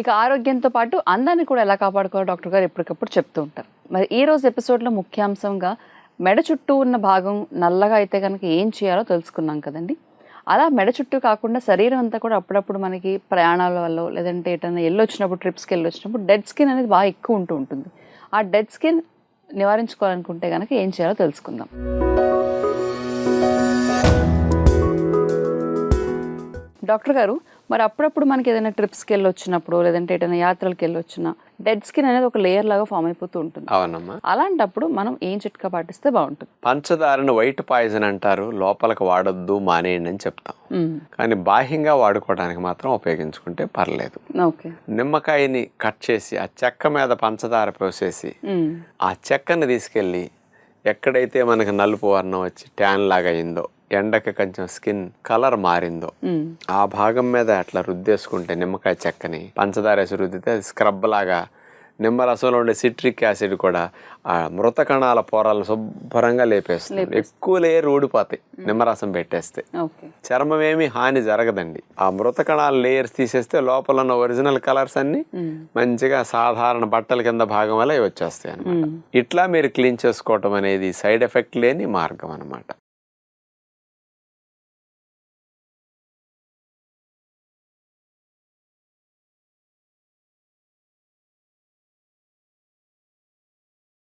ఇక ఆరోగ్యంతో పాటు అందాన్ని కూడా ఎలా కాపాడుకోవాలో డాక్టర్ గారు ఎప్పటికప్పుడు చెప్తూ ఉంటారు. మరి ఈ రోజు ఎపిసోడ్లో ముఖ్యాంశంగా మెడ చుట్టూ ఉన్న భాగం నల్లగా అయితే కనుక ఏం చేయాలో తెలుసుకున్నాం కదండి. అలా మెడ చుట్టూ కాకుండా శరీరం అంతా కూడా అప్పుడప్పుడు మనకి ప్రయాణాల వల్ల లేదంటే ఎటన్నా వెళ్ళొచ్చినప్పుడు ట్రిప్స్కి వెళ్ళొచ్చినప్పుడు డెడ్ స్కిన్ అనేది బాగా ఎక్కువ ఉంటుంది. ఆ డెడ్ స్కిన్ నివారించుకోవాలనుకుంటే కనుక ఏం చేయాలో తెలుసుకుందాం. డాక్టర్ గారు, మరి అప్పుడప్పుడు మనకి ఏదైనా ట్రిప్స్కి వెళ్ళి వచ్చినప్పుడు లేదంటే ఏదైనా యాత్రలకు వెళ్ళి వచ్చినా డెడ్ స్కిన్ అనేది ఒక లేయర్ లాగా ఫామ్ అయిపోతూ ఉంటుంది. అవునమ్మా. అలాంటప్పుడు మనం ఏం చిట్కా పాటిస్తే బాగుంటుంది? పంచదారను వైట్ పాయిజన్ అంటారు, లోపలికి వాడొద్దు, మానేయండి అని చెప్తాం. కానీ బాహ్యంగా వాడుకోవడానికి మాత్రం ఉపయోగించుకుంటే పర్లేదు. ఓకే. నిమ్మకాయని కట్ చేసి ఆ చెక్క మీద పంచదార పోసేసి ఆ చెక్కని తీసుకెళ్ళి ఎక్కడైతే మనకి నలుపు వర్ణం వచ్చి ట్యాన్ లాగా అయిందో, ఎండకి కొంచెం స్కిన్ కలర్ మారిందో ఆ భాగం మీద అట్లా రుద్దేసుకుంటే నిమ్మకాయ చెక్కని పంచదార వేసి రుద్దితే అది స్క్రబ్ లాగా నిమ్మరసంలో ఉండే సిట్రిక్ యాసిడ్ కూడా ఆ మృత కణాల పొరలను శుభ్రంగా లేపేస్తుంది. ఎక్కువ లేయర్ ఊడిపోతాయి నిమ్మరసం పెట్టేస్తే. చర్మం ఏమి హాని జరగదండి. ఆ మృత కణాల లేయర్స్ తీసేస్తే లోపల ఉన్న ఒరిజినల్ కలర్స్ అన్ని మంచిగా సాధారణ బట్టల కింద భాగం వల్ల వచ్చేస్తాయి అనమాట. ఇట్లా మీరు క్లీన్ చేసుకోవటం అనేది సైడ్ ఎఫెక్ట్ లేని మార్గం అనమాట.